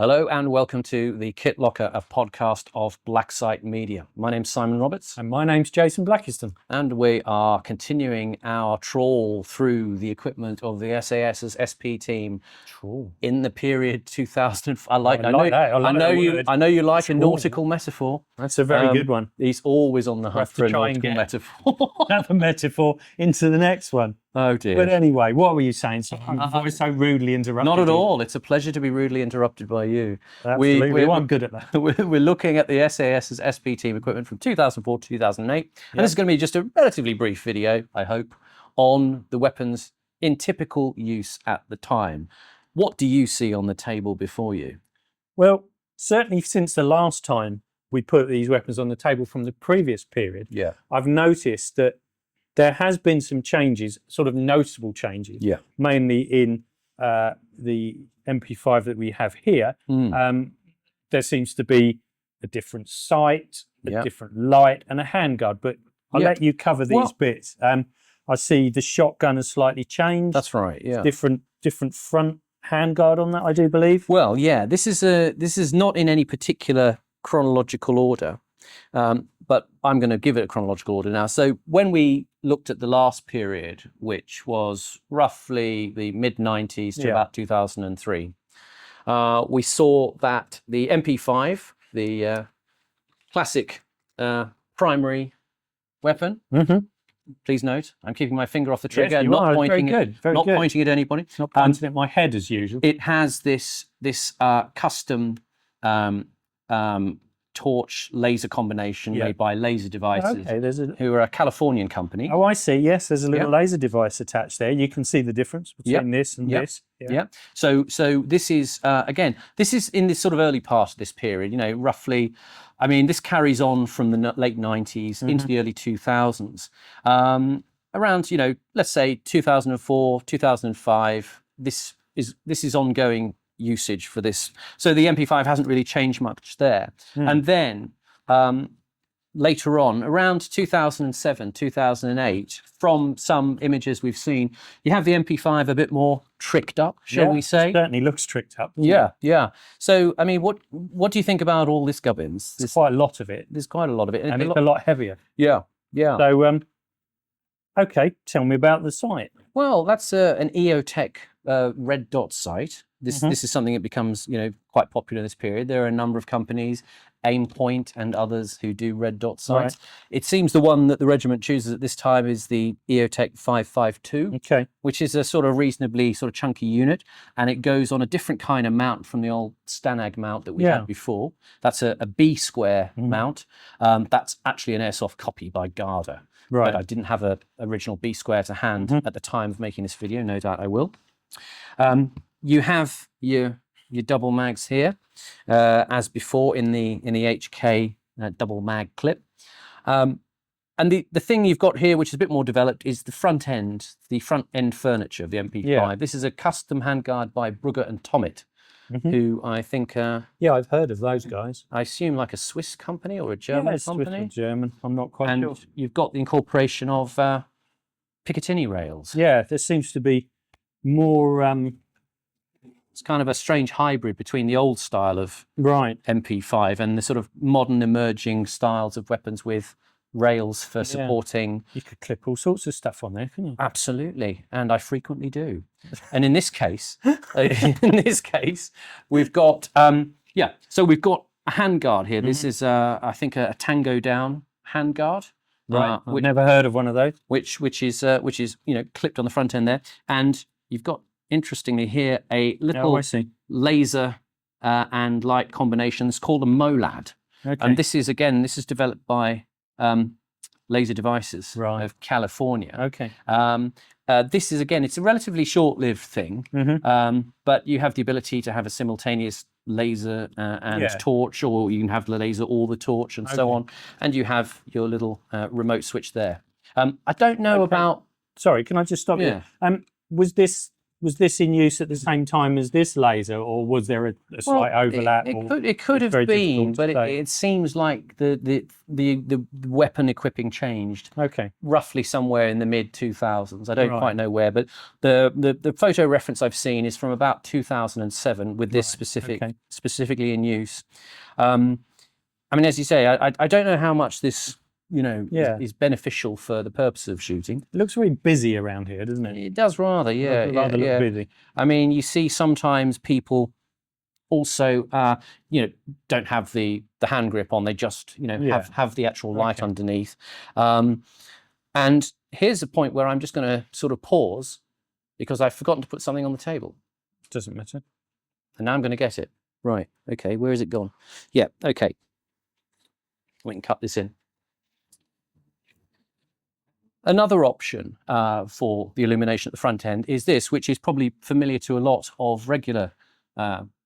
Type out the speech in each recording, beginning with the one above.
Hello and welcome to the Kit Locker, a podcast of Blacksite Media. My name's Simon Roberts. And my name's Jason Blackiston. And we are continuing our trawl through the equipment of the SAS's SP team in the period 2000. I know you like a nautical metaphor. That's a very good one. He's always on the hunt for a nautical metaphor. Another metaphor into the next one. Oh dear. But anyway, what were you saying? So I was so rudely interrupted. Not at all. It's a pleasure to be rudely interrupted by you. Absolutely. I'm good at that. We're looking at the SAS's SP team equipment from 2004 to 2008. And this is going to be just a relatively brief video, I hope, on the weapons in typical use at the time. What do you see on the table before you? Well, certainly since the last time we put these weapons on the table from the previous period, I've noticed that there has been some changes, sort of noticeable changes, mainly in the MP5 that we have here. There seems to be a different sight, a different light, and a handguard. But I'll let you cover these bits. I see the shotgun has slightly changed. That's right. Yeah. Different front handguard on that, I do believe. Well, yeah. This is not in any particular chronological order, but I'm going to give it a chronological order now. So when we looked at the last period, which was roughly the mid-90s to about 2003, we saw that the MP5, the classic primary weapon, please note, I'm keeping my finger off the trigger, not pointing at anybody. Not pointing at my head as usual. It has this custom torch laser combination made by Laser Devices, who are a Californian company. Oh, I see. Yes, there's a little laser device attached there. You can see the difference between this and this. So this is again, this is in this sort of early part of this period. You know, roughly. I mean, this carries on from the late 90s into the early 2000s. Around, let's say 2004, 2005. This is ongoing usage for this. So the MP5 hasn't really changed much there. And then later on, around 2007, 2008, from some images we've seen, you have the MP5 a bit more tricked up, shall we say? It certainly looks tricked up. Yeah. So, I mean, what do you think about all this, Gubbins? There's quite a lot of it. There's quite a lot of it. And it's a lot heavier. Yeah. So, okay, tell me about the sight. Well, that's an EOTech red dot sight. This is something that becomes quite popular in this period. There are a number of companies, Aimpoint and others, who do red dot sights. It seems the one that the regiment chooses at this time is the EOTech 552, which is a sort of reasonably sort of chunky unit, and it goes on a different kind of mount from the old Stanag mount that we had before. That's a B square mount. That's actually an airsoft copy by Garda. But I didn't have an original B square to hand at the time of making this video. No doubt I will. You have your double mags here, as before in the HK double mag clip. And the thing you've got here, which is a bit more developed, is the front end furniture of the MP5. This is a custom handguard by Brugger and Tommit, who I think... I've heard of those guys. I assume like a Swiss company or a German company? Swiss or German, I'm not quite sure. And you've got the incorporation of Picatinny rails. Yeah, there seems to be more... It's kind of a strange hybrid between the old style of MP5 and the sort of modern emerging styles of weapons with rails for supporting. You could clip all sorts of stuff on there, couldn't you? Absolutely, and I frequently do. And in this case, we've got so we've got a handguard here. This is I think a Tango Down handguard. I've never heard of one of those. Which is clipped on the front end there, and you've got, interestingly here, a little laser and light combination. It's called a MOLAD. And this is developed by Laser Devices of California. This is, again, it's a relatively short-lived thing, but you have the ability to have a simultaneous laser and torch, or you can have the laser or the torch and so on. And you have your little remote switch there. I don't know about... Sorry, can I just stop you? Was this was this in use at the same time as this laser, or was there a slight overlap? It could have been, but it seems like the weapon equipping changed. Okay. Roughly somewhere in the mid 2000s. I don't quite know where, but the photo reference I've seen is from about 2007 with this specifically in use. I mean, as you say, I don't know how much this is beneficial for the purpose of shooting. It looks very busy around here, doesn't it? It does rather, yeah. Look busy. I mean, you see sometimes people also, don't have the hand grip on. They just, have the actual light underneath. And here's a point where I'm just going to sort of pause because I've forgotten to put something on the table. Doesn't matter. And now I'm going to get it. Right. Okay. Where has it gone? Yeah. Okay. We can cut this in. Another option for the illumination at the front end is this, which is probably familiar to a lot of regular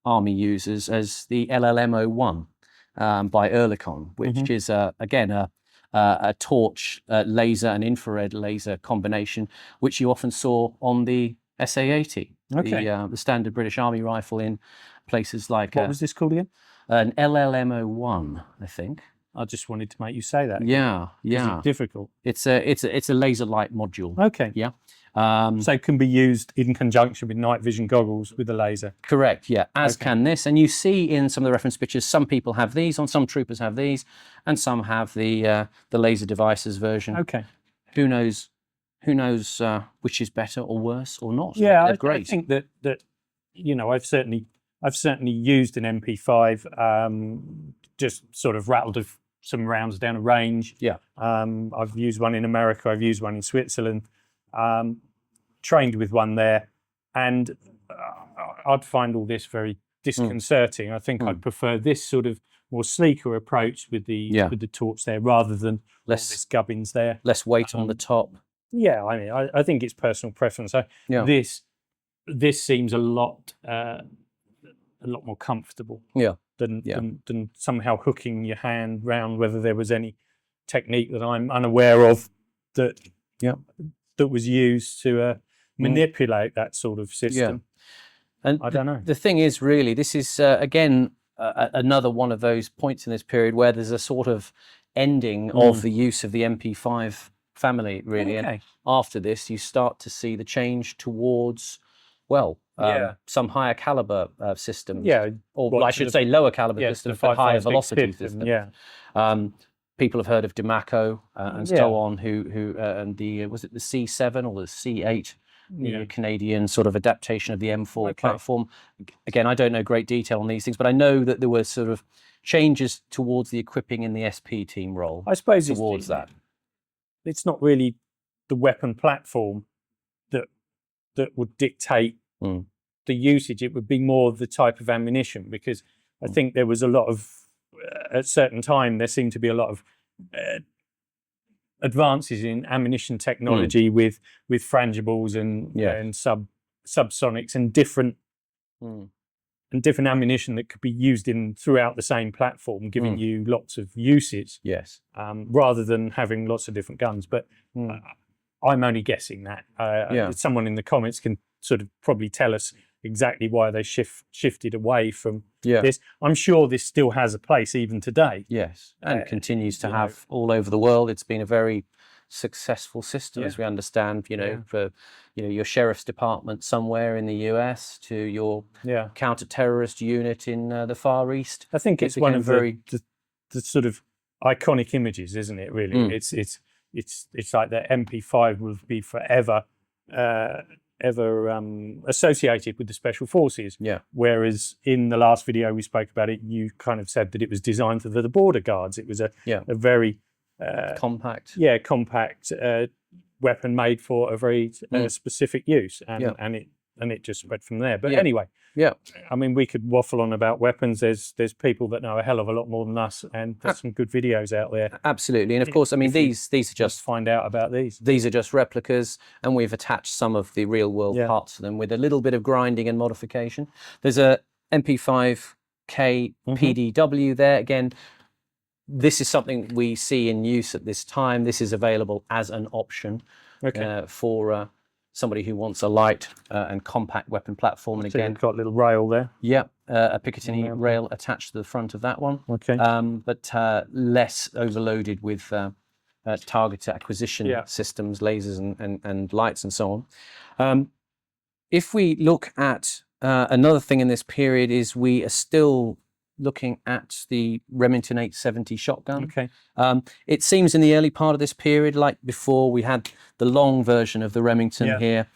Army users as the LLM-01 by Oerlikon, which is, again, a torch laser and infrared laser combination, which you often saw on the SA-80, the standard British Army rifle in places like... What was this called again? An LLM-01, I think. I just wanted to make you say that. Yeah. It's difficult. It's a laser light module. Okay. Yeah. So it can be used in conjunction with night vision goggles with the laser. Correct. Yeah. As can this, and you see in some of the reference pictures, some people have these, on some troopers have these, and some have the laser devices version. Okay. Who knows? Which is better or worse or not? Yeah, they're great. I think that I've certainly used an MP5. Just sort of rattled some rounds down a range. Yeah. I've used one in America. I've used one in Switzerland. Trained with one there, and I'd find all this very disconcerting. I think I'd prefer this sort of more sleeker approach with the torch there, rather than less this gubbins there. Less weight on the top. Yeah, I mean, I think it's personal preference. So this seems a lot more comfortable. Yeah. Than somehow hooking your hand round, whether there was any technique that I'm unaware of that was used to manipulate that sort of system. And I don't know. The thing is, really, this is again another one of those points in this period where there's a sort of ending of the use of the MP5 family, really. And after this, you start to see the change towards some higher caliber systems. Yeah, or I should say lower caliber systems, but higher velocity systems. Yeah. People have heard of DeMaco and so on, who and was it the C7 or the C8, Canadian sort of adaptation of the M4 platform. Again, I don't know great detail on these things, but I know that there were sort of changes towards the equipping in the SP team role. I suppose towards that. It's not really the weapon platform that would dictate the usage. It would be more the type of ammunition, because I think there was a lot of, at a certain time, there seemed to be a lot of advances in ammunition technology with frangibles and subsonics and different ammunition that could be used throughout the same platform, giving you lots of usage. Yes. Rather than having lots of different guns. But I'm only guessing that. Someone in the comments can sort of probably tell us exactly why they shifted away from this. I'm sure this still has a place even today. Yes, and continues to have all over the world. It's been a very successful system, as we understand, for your sheriff's department somewhere in the US to your counter-terrorist unit in the Far East. I think it's one of the sort of iconic images, isn't it, really? It's like the MP5 will be forever associated with the Special Forces. Yeah. Whereas in the last video we spoke about it, you kind of said that it was designed for the border guards. It was a very compact. Yeah, compact weapon made for a very specific use, and it just spread from there. But anyway, I mean, we could waffle on about weapons. There's people that know a hell of a lot more than us, and there's some good videos out there. Absolutely, and of course, I mean, these are just find out about these. These are just replicas, and we've attached some of the real world parts to them with a little bit of grinding and modification. There's a MP5K PDW there. Again, this is something we see in use at this time. This is available as an option for somebody who wants a light and compact weapon platform. And So again, you've got a little rail there. Yeah, a Picatinny rail attached to the front of that one. Okay. But less overloaded with target acquisition systems, lasers and lights and so on. If we look at another thing in this period is we are still looking at the Remington 870 shotgun. Okay. It seems in the early part of this period, like before, we had the long version of the Remington here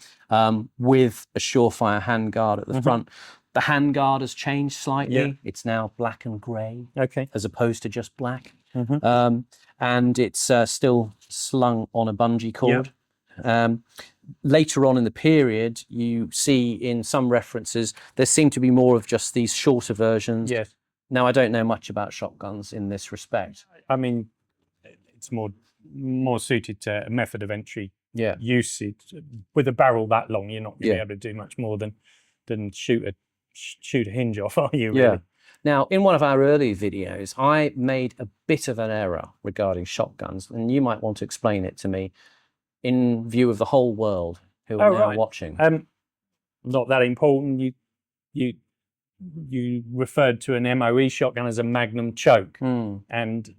with a Surefire handguard at the front. The handguard has changed slightly. It's now black and grey, as opposed to just black. And it's still slung on a bungee cord. Later on in the period, you see in some references, there seem to be more of just these shorter versions. Yes. Now, I don't know much about shotguns in this respect. I mean, it's more suited to a method of entry usage. With a barrel that long, you're not going to be able to do much more than shoot a hinge off, are you? Really? Now, in one of our early videos, I made a bit of an error regarding shotguns, and you might want to explain it to me in view of the whole world who are now watching. Not that important. You referred to an MOE shotgun as a Magnum choke, and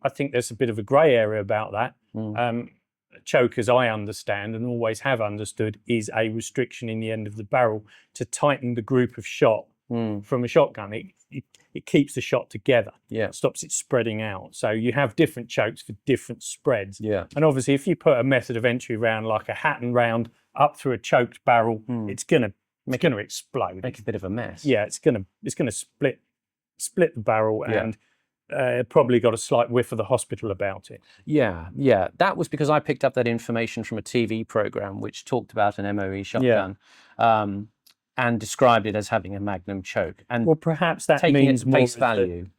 I think there's a bit of a grey area about that. Choke, as I understand and always have understood, is a restriction in the end of the barrel to tighten the group of shot from a shotgun. It keeps the shot together, stops it spreading out. So you have different chokes for different spreads. And obviously, if you put a method of entry round like a Hatton round up through a choked barrel, it's gonna explode. Make a bit of a mess. Yeah, it's gonna split the barrel and probably got a slight whiff of the hospital about it. Yeah. That was because I picked up that information from a TV program which talked about an MOE shotgun. And described it as having a Magnum choke. And well, perhaps that taking means it face value.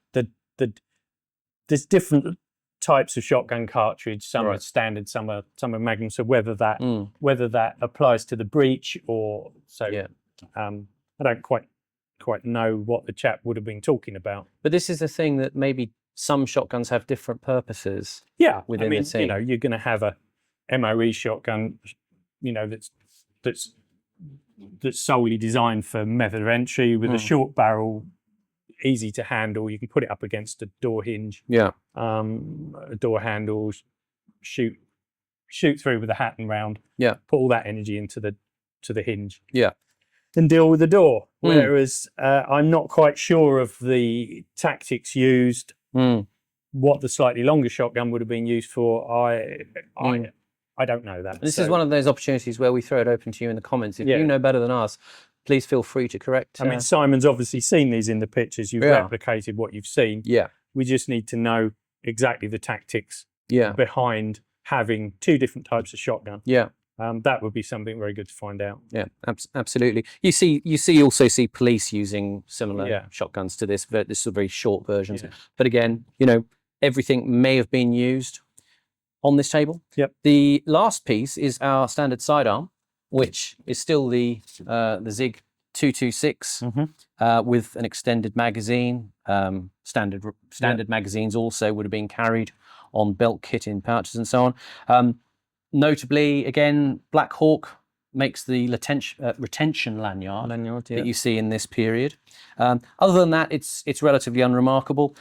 There's different types of shotgun cartridge. Some are standard, some are Magnum. So whether that applies to the breech or so, I don't quite know what the chap would have been talking about. But this is the thing that maybe some shotguns have different purposes. Within the scene. You're going to have a MOE shotgun, that's solely designed for method of entry with a short barrel, easy to handle. You can put it up against a door hinge, a door handle, shoot through with a Hatton round, put all that energy into the hinge, and deal with the door. Whereas I'm not quite sure of the tactics used, what the slightly longer shotgun would have been used for. I don't know that. This is one of those opportunities where we throw it open to you in the comments. If you know better than us, please feel free to correct. I mean, Simon's obviously seen these in the pictures. You've replicated what you've seen. We just need to know exactly the tactics behind having two different types of shotgun. That would be something very good to find out. Absolutely. You also see police using similar shotguns to this, but this is very short versions. But again, everything may have been used on this table. The last piece is our standard sidearm, which is still the Zig 226 with an extended magazine. Standard magazines also would have been carried on belt kit in pouches and so on. Notably, again, Black Hawk makes the retention lanyard that you see in this period. Other than that, it's relatively unremarkable.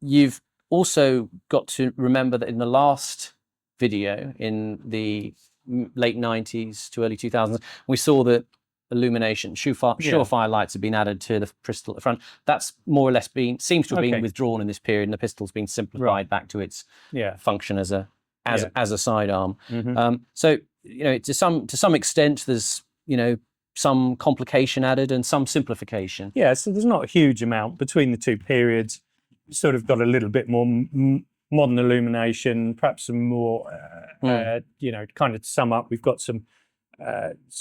You've also got to remember that in the last video, in the late 90s to early 2000s, we saw that illumination, surefire lights have been added to the pistol at the front. That's more or less seems to have been withdrawn in this period, and the pistol's been simplified back to its function as a sidearm. So to some extent, there's some complication added and some simplification. So there's not a huge amount between the two periods. Sort of got a little bit more modern illumination, perhaps some more, kind of to sum up, we've got some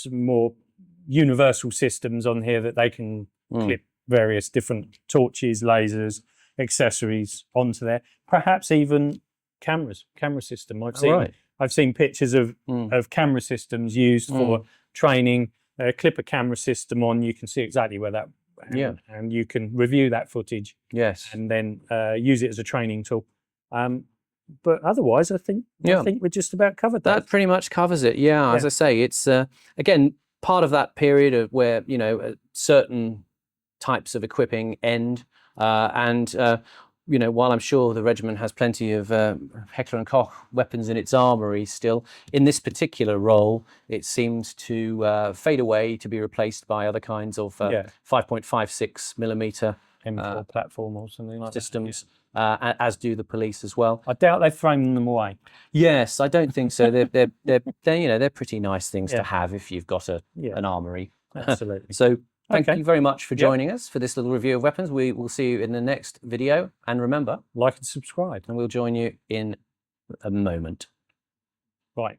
more universal systems on here that they can clip various different torches, lasers, accessories onto there. Perhaps even camera system. I've seen pictures of camera systems used for training. Clip a camera system on, you can see exactly where that. And you can review that footage. And then use it as a training tool. But otherwise, I think we're just about covered that. Pretty much covers it. Yeah, as I say, it's again part of that period of where certain types of equipping end, and while I'm sure the regiment has plenty of Heckler and Koch weapons in its armory still, in this particular role, it seems to fade away to be replaced by other kinds of 5.56 millimeter M4 platform or something like systems, as do the police as well. I doubt they've thrown them away. Yes, I don't think so. They're pretty nice things to have if you've got an armory. Absolutely. So thank you very much for joining us for this little review of weapons. We will see you in the next video. And remember, like and subscribe. And we'll join you in a moment. Right.